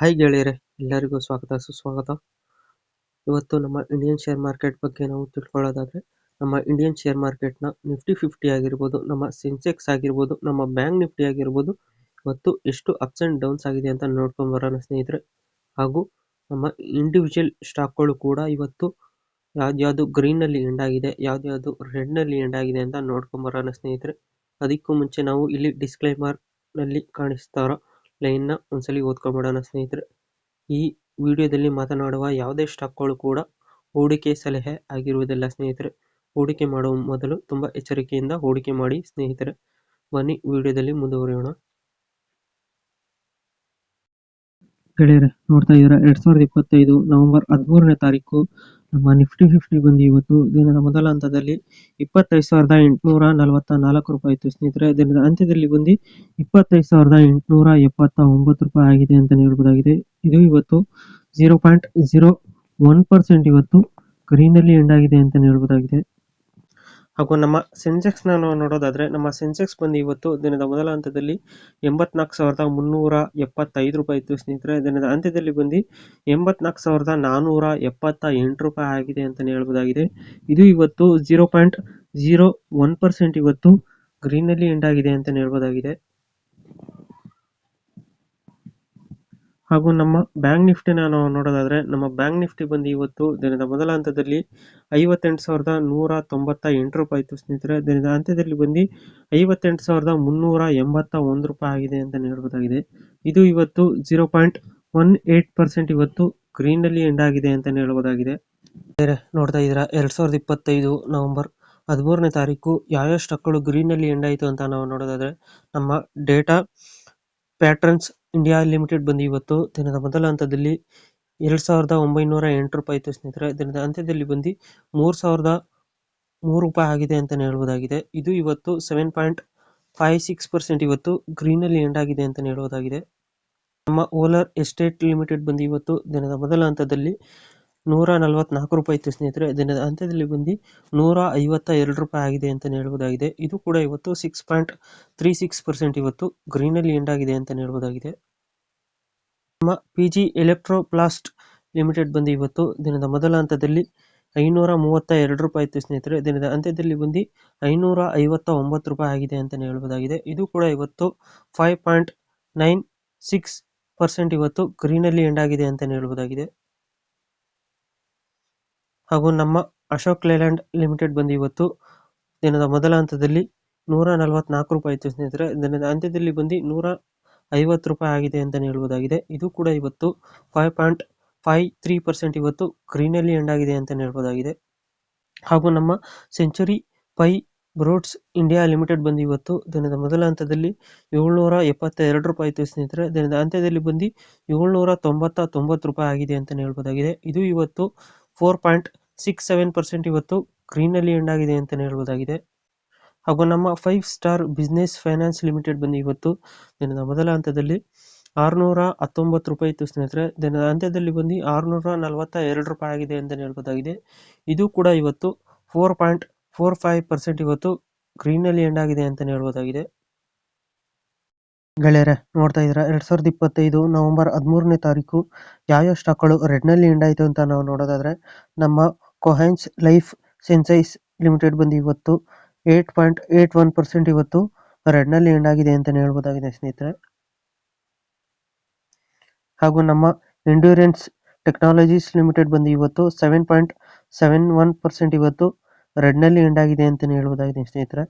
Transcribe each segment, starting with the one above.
Hi ಗೆಳೆಯರೆ, ಎಲ್ಲರಿಗೂ ಸ್ವಾಗತ ಸುಸ್ವಾಗತ. ಇವತ್ತು ನಮ್ಮ ಇಂಡಿಯನ್ ಶೇರ್ ಮಾರ್ಕೆಟ್ ಬಗ್ಗೆ ನಾವು ತಿಳ್ಕೊಳ್ಳೋದಾದ್ರೆ, ನಮ್ಮ ಇಂಡಿಯನ್ ಶೇರ್ ಮಾರ್ಕೆಟ್ನ ನಿಫ್ಟಿ 50 ಆಗಿರ್ಬೋದು, ನಮ್ಮ ಸೆನ್ಸೆಕ್ಸ್ ಆಗಿರ್ಬೋದು, ನಮ್ಮ ಬ್ಯಾಂಕ್ ನಿಫ್ಟಿ ಆಗಿರ್ಬೋದು, ಇವತ್ತು ಎಷ್ಟು ಅಪ್ಸ್ ಅಂಡ್ ಡೌನ್ಸ್ ಆಗಿದೆ ಅಂತ ನೋಡ್ಕೊಂಡು ಬರೋಣ ಸ್ನೇಹಿತರೆ. ಹಾಗೂ ನಮ್ಮ ಇಂಡಿವಿಜುವಲ್ ಸ್ಟಾಕ್ಗಳು ಕೂಡ ಇವತ್ತು ಯಾವ್ದ್ಯಾವ್ದು ಗ್ರೀನಲ್ಲಿ ಎಂಡ್ ಆಗಿದೆ, ಯಾವ್ದ್ಯಾವ್ದು ರೆಡ್ನಲ್ಲಿ ಎಂಡ್ ಆಗಿದೆ ಅಂತ ನೋಡ್ಕೊಂಡು ಬರೋಣ ಸ್ನೇಹಿತರೆ. ಅದಕ್ಕೂ ಮುಂಚೆ ನಾವು ಇಲ್ಲಿ ಡಿಸ್ಕ್ಲೈಮರ್ ನಲ್ಲಿ ಕಾಣಿಸ್ತಾರೋ ಲೈನ್ ನ ಒಂದ್ಸಲಿ ಓದ್ಕೊಂಡ್ಬಿಡೋಣ ಸ್ನೇಹಿತರೆ. ಈ ವಿಡಿಯೋದಲ್ಲಿ ಮಾತನಾಡುವ ಯಾವುದೇ ಸ್ಟಾಕ್ಗಳು ಕೂಡ ಹೂಡಿಕೆ ಸಲಹೆ ಆಗಿರುವುದಿಲ್ಲ ಸ್ನೇಹಿತರೆ. ಹೂಡಿಕೆ ಮಾಡುವ ಮೊದಲು ತುಂಬಾ ಎಚ್ಚರಿಕೆಯಿಂದ ಹೂಡಿಕೆ ಮಾಡಿ ಸ್ನೇಹಿತರೆ. ಬನ್ನಿ ವಿಡಿಯೋದಲ್ಲಿ ಮುಂದುವರಿಯೋಣ. ಗೆಳೆಯರೆ, ನೋಡ್ತಾ ಇದ್ದೀರಾ 2025 ನವೆಂಬರ್ 13ನೇ ತಾರೀಕು ನಮ್ಮ ನಿಫ್ಟಿ 50 ಬಂದು ಇವತ್ತು ದಿನದ ಮೊದಲ ಹಂತದಲ್ಲಿ 25,844 ರೂಪಾಯಿ ಇತ್ತು ಸ್ನೇಹಿತರೆ. ದಿನದ ಅಂತ್ಯದಲ್ಲಿ ಬಂದು 25,879 ರೂಪಾಯಿ ಆಗಿದೆ ಅಂತ ಹೇಳ್ಬೋದಾಗಿದೆ. ಇದು ಇವತ್ತು 0.01% ಇವತ್ತು ಗ್ರೀನಲ್ಲಿ ಎಂಡ್ ಆಗಿದೆ ಅಂತ ಹೇಳ್ಬೋದಾಗಿದೆ. ಹಾಗೂ ನಮ್ಮ ಸೆನ್ಸೆಕ್ಸ್ ನಾವು ನೋಡೋದಾದ್ರೆ, ನಮ್ಮ ಸೆನ್ಸೆಕ್ಸ್ ಬಂದು ಇವತ್ತು ದಿನದ ಮೊದಲ ಹಂತದಲ್ಲಿ 84,375 ರೂಪಾಯಿ ಇತ್ತು ಸ್ನೇಹಿತರೆ. ದಿನದ ಅಂತ್ಯದಲ್ಲಿ ಬಂದು 84,478 ರೂಪಾಯಿ ಆಗಿದೆ ಅಂತ ಹೇಳ್ಬೋದಾಗಿದೆ. ಇದು ಇವತ್ತು 0.01% ಇವತ್ತು ಗ್ರೀನಲ್ಲಿ ಎಂಡ್ ಆಗಿದೆ ಅಂತ ಹೇಳ್ಬೋದಾಗಿದೆ. ಹಾಗೂ ನಮ್ಮ ಬ್ಯಾಂಕ್ ನಿಫ್ಟಿನ ನಾವು ನೋಡೋದಾದ್ರೆ, ನಮ್ಮ ಬ್ಯಾಂಕ್ ನಿಫ್ಟಿ ಬಂದು ಇವತ್ತು ದಿನದ ಮೊದಲ ಹಂತದಲ್ಲಿ 58,198 ರೂಪಾಯಿ ಇತ್ತು ಸ್ನೇಹಿತರೆ. ದಿನದ ಅಂತ್ಯದಲ್ಲಿ ಬಂದು 58,381 ರೂಪಾಯಿ ಆಗಿದೆ ಅಂತ ಹೇಳ್ಬೋದಾಗಿದೆ. ಇದು ಇವತ್ತು 0.18% ಇವತ್ತು ಗ್ರೀನಲ್ಲಿ ಎಂಡ್ ಆಗಿದೆ ಅಂತ ಹೇಳ್ಬೋದಾಗಿದೆ. ನೋಡ್ತಾ ಇದ್ದೀರಾ 2025 ನವೆಂಬರ್ 13ನೇ ತಾರೀಕು ಯಾವ್ಯಾವ ಸ್ಟಾಕ್ಗಳು ಗ್ರೀನಲ್ಲಿ ಎಂಡ್ ಆಯಿತು ಅಂತ ನಾವು ನೋಡೋದಾದ್ರೆ, ನಮ್ಮ ಡೇಟಾ ಪ್ಯಾಟ್ರನ್ಸ್ ಇಂಡಿಯಾ ಲಿಮಿಟೆಡ್ ಬಂದು ಇವತ್ತು ದಿನದ ಮೊದಲ ಹಂತದಲ್ಲಿ 2,908 ರೂಪಾಯಿ ಇತ್ತು ಸ್ನೇಹಿತರೆ. ದಿನದ ಅಂತ್ಯದಲ್ಲಿ ಬಂದು 3,003 ರೂಪಾಯಿ ಆಗಿದೆ ಅಂತ ಹೇಳ್ಬೋದಾಗಿದೆ. ಇದು ಇವತ್ತು 7.56% ಇವತ್ತು ಗ್ರೀನಲ್ಲಿ ಎಂಡ್ ಆಗಿದೆ ಅಂತ ಹೇಳ್ಬೋದಾಗಿದೆ. ನಮ್ಮ ಓಲರ್ ಎಸ್ಟೇಟ್ ಲಿಮಿಟೆಡ್ ಬಂದು ಇವತ್ತು ದಿನದ ಮೊದಲ ಹಂತದಲ್ಲಿ 144 ರೂಪಾಯಿ ಇತ್ತು ಸ್ನೇಹಿತರೆ. ದಿನದ ಅಂತ್ಯದಲ್ಲಿ ಬಂದು 152 ರೂಪಾಯಿ ಆಗಿದೆ ಅಂತ ಹೇಳ್ಬೋದಾಗಿದೆ. ಇದು ಕೂಡ ಇವತ್ತು 6.36% ಇವತ್ತು ಗ್ರೀನಲ್ಲಿ ಎಂಡ್ ಆಗಿದೆ ಅಂತ ಹೇಳ್ಬೋದಾಗಿದೆ. ನಮ್ಮ PG ಎಲೆಕ್ಟ್ರೋಪ್ಲಾಸ್ಟ್ ಲಿಮಿಟೆಡ್ ಬಂದು ಇವತ್ತು ದಿನದ ಮೊದಲ ಹಂತದಲ್ಲಿ 532 ರೂಪಾಯಿ ಇತ್ತು ಸ್ನೇಹಿತರೆ. ದಿನದ ಅಂತ್ಯದಲ್ಲಿ ಬಂದು 559 ರೂಪಾಯಿ ಆಗಿದೆ ಅಂತ ಹೇಳ್ಬೋದಾಗಿದೆ. ಇದು ಕೂಡ ಇವತ್ತು 5.96% ಇವತ್ತು ಗ್ರೀನಲ್ಲಿ ಎಂಡ್ ಆಗಿದೆ ಅಂತ ಹೇಳ್ಬೋದಾಗಿದೆ. ಹಾಗೂ ನಮ್ಮ ಅಶೋಕ್ ಲೇಲ್ಯಾಂಡ್ ಲಿಮಿಟೆಡ್ ಬಂದು ಇವತ್ತು ದಿನದ ಮೊದಲ ಹಂತದಲ್ಲಿ 144 ರೂಪಾಯಿ ಇತ್ತು ಸ್ನೇಹಿತರೆ. ದಿನದ ಅಂತ್ಯದಲ್ಲಿ ಬಂದು 150 ರೂಪಾಯಿ ಆಗಿದೆ ಅಂತ ಹೇಳ್ಬೋದಾಗಿದೆ. ಇದು ಕೂಡ ಇವತ್ತು 5.53% ಇವತ್ತು ಗ್ರೀನಲ್ಲಿ ಎಂಡ್ ಆಗಿದೆ ಅಂತ ಹೇಳ್ಬೋದಾಗಿದೆ. ಹಾಗೂ ನಮ್ಮ ಸೆಂಚುರಿ ಪೈ ಬ್ರೋಡ್ಸ್ ಇಂಡಿಯಾ ಲಿಮಿಟೆಡ್ ಬಂದು ಇವತ್ತು ದಿನದ ಮೊದಲ ಹಂತದಲ್ಲಿ 772 ರೂಪಾಯಿ ಇತ್ತು ಸ್ನೇಹಿತರೆ. ದಿನದ ಅಂತ್ಯದಲ್ಲಿ ಬಂದು 799 ರೂಪಾಯಿ ಆಗಿದೆ ಅಂತ ಹೇಳ್ಬೋದಾಗಿದೆ. ಇದು ಇವತ್ತು 4.67% ಇವತ್ತು ಗ್ರೀನಲ್ಲಿ ಎಂಡ್ ಆಗಿದೆ ಅಂತ ಹೇಳ್ಬೋದಾಗಿದೆ. ಹಾಗೂ ನಮ್ಮ 5 ಸ್ಟಾರ್ ಬಿಸ್ನೆಸ್ ಫೈನಾನ್ಸ್ ಲಿಮಿಟೆಡ್ ಬಂದು ಇವತ್ತು ದಿನದ ಮೊದಲ ಹಂತದಲ್ಲಿ 619 ರೂಪಾಯಿ ಇತ್ತು ಸ್ನೇಹಿತರೆ. ದಿನದ ಅಂತ್ಯದಲ್ಲಿ ಬಂದು 642 ರೂಪಾಯಿ ಆಗಿದೆ ಅಂತ ಹೇಳ್ಬೋದಾಗಿದೆ. ಇದು ಕೂಡ ಇವತ್ತು 4.45% ಇವತ್ತು ಗ್ರೀನಲ್ಲಿ ಎಂಡ್ ಆಗಿದೆ ಅಂತ ಹೇಳ್ಬೋದಾಗಿದೆ. ಗೆಳೆಯರೆ, ನೋಡ್ತಾ ಇದ್ದೀರಾ 2025 ನವೆಂಬರ್ 13ನೇ ತಾರೀಕು ಯಾವ್ಯಾವ ಸ್ಟಾಕ್ಗಳು ರೆಡ್ನಲ್ಲಿ ಎಂಡ್ ಆಯಿತು ಅಂತ ನಾವು ನೋಡೋದಾದ್ರೆ, ನಮ್ಮ ಕೊಹೆನ್ಸ್ ಲೈಫ್ ಸೈನ್ಸಸ್ ಲಿಮಿಟೆಡ್ ಬಂದು ಇವತ್ತು 8.81% ಇವತ್ತು ರೆಡ್ನಲ್ಲಿ ಎಂಡ್ ಆಗಿದೆ ಅಂತ ಹೇಳ್ಬೋದಾಗಿದೆ ಸ್ನೇಹಿತರೆ. ಹಾಗೂ ನಮ್ಮ ಎಂಡ್ಯೂರೆನ್ಸ್ ಟೆಕ್ನಾಲಜೀಸ್ ಲಿಮಿಟೆಡ್ ಬಂದು ಇವತ್ತು 7.71% ಇವತ್ತು ರೆಡ್ನಲ್ಲಿ ಎಂಡ್ ಆಗಿದೆ ಅಂತ ಹೇಳ್ಬೋದಾಗಿದೆ ಸ್ನೇಹಿತರೆ.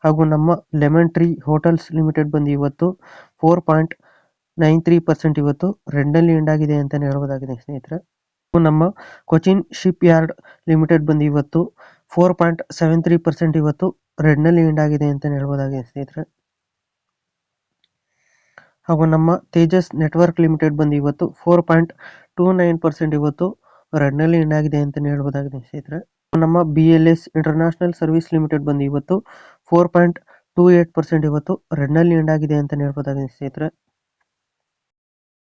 ಹಾಗೂ ನಮ್ಮ ಲೆಮನ್ ಟ್ರೀ ಹೋಟೆಲ್ಸ್ ಲಿಮಿಟೆಡ್ ಬಂದು ಇವತ್ತು 4.93% ಇವತ್ತು ರೆಡ್ನಲ್ಲಿ ಎಂಡ್ ಆಗಿದೆ ಅಂತ ಹೇಳ್ಬೋದಾಗಿದೆ ಸ್ನೇಹಿತರೆ. ನಮ್ಮ ಕೊಚಿನ್ ಶಿಪ್ ಯಾರ್ಡ್ ಲಿಮಿಟೆಡ್ ಬಂದು ಇವತ್ತು 4.73% ಇವತ್ತು ರೆಡ್ನಲ್ಲಿ ಎಂಡ್ ಆಗಿದೆ ಅಂತ ಹೇಳ್ಬೋದಾಗಿದೆ ಸ್ನೇಹಿತರೆ. ಹಾಗೂ ನಮ್ಮ ತೇಜಸ್ ನೆಟ್ವರ್ಕ್ ಲಿಮಿಟೆಡ್ ಬಂದು ಇವತ್ತು 4.29% ಇವತ್ತು ರೆಡ್ನಲ್ಲಿ ಎಂಡ್ ಆಗಿದೆ ಅಂತ ಹೇಳ್ಬೋದಾಗಿದೆ ಸ್ನೇಹಿತರೆ. ನಮ್ಮ BLS ಇಂಟರ್ನ್ಯಾಷನಲ್ ಸರ್ವಿಸ್ ಲಿಮಿಟೆಡ್ ಬಂದು ಇವತ್ತು 4.28% ಇವತ್ತು ರೆಡ್ನಲ್ಲಿ ಎಂಡ್ ಆಗಿದೆ ಅಂತ ಹೇಳ್ಬೋದಾಗಿದೆ ಸ್ನೇಹಿತರೆ.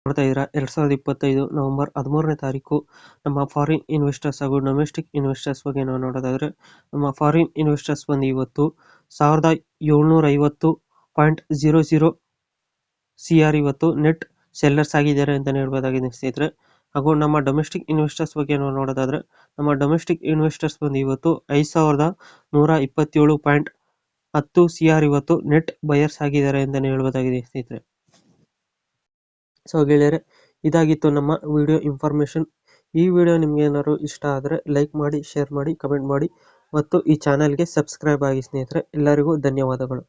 ನೋಡ್ತಾ ಇದ್ದೀರಾ 2025 ನವೆಂಬರ್ 13ನೇ ತಾರೀಕು ನಮ್ಮ ಫಾರಿನ್ ಇನ್ವೆಸ್ಟರ್ಸ್ ಹಾಗೂ ಡೊಮೆಸ್ಟಿಕ್ ಇನ್ವೆಸ್ಟರ್ಸ್ ಬಗ್ಗೆ ನಾವು ನೋಡೋದಾದ್ರೆ, ನಮ್ಮ ಫಾರಿನ್ ಇನ್ವೆಸ್ಟರ್ಸ್ ಬಂದು ಇವತ್ತು 1,750.00 CR ಇವತ್ತು ನೆಟ್ ಸೆಲ್ಲರ್ಸ್ ಆಗಿದ್ದಾರೆ ಅಂತ ಹೇಳ್ಬೋದಾಗಿದೆ ಸ್ನೇಹಿತರೆ. ಹಾಗೂ ನಮ್ಮ ಡೊಮೆಸ್ಟಿಕ್ ಇನ್ವೆಸ್ಟರ್ಸ್ ಬಗ್ಗೆ ನಾವು ನೋಡೋದಾದ್ರೆ, ನಮ್ಮ ಡೊಮೆಸ್ಟಿಕ್ ಇನ್ವೆಸ್ಟರ್ಸ್ ಬಂದು ಇವತ್ತು 5127.10 CR ಇವತ್ತು ನೆಟ್ ಬಯರ್ಸ್ ಆಗಿದ್ದಾರೆ ಅಂತಲೇ ಹೇಳ್ಬೋದಾಗಿದೆ ಸ್ನೇಹಿತರೆ. ಸೊ ಗೆಳೆಯರೆ, ಇದಾಗಿತ್ತು ನಮ್ಮ ವಿಡಿಯೋ ಇನ್ಫಾರ್ಮೇಷನ್. ಈ ವಿಡಿಯೋ ನಿಮ್ಗೆ ಏನಾದ್ರು ಇಷ್ಟ ಆದರೆ ಲೈಕ್ ಮಾಡಿ, ಶೇರ್ ಮಾಡಿ, ಕಮೆಂಟ್ ಮಾಡಿ ಮತ್ತು ಈ ಚಾನಲ್ಗೆ ಸಬ್ಸ್ಕ್ರೈಬ್ ಆಗಿ ಸ್ನೇಹಿತರೆ. ಎಲ್ಲರಿಗೂ ಧನ್ಯವಾದಗಳು.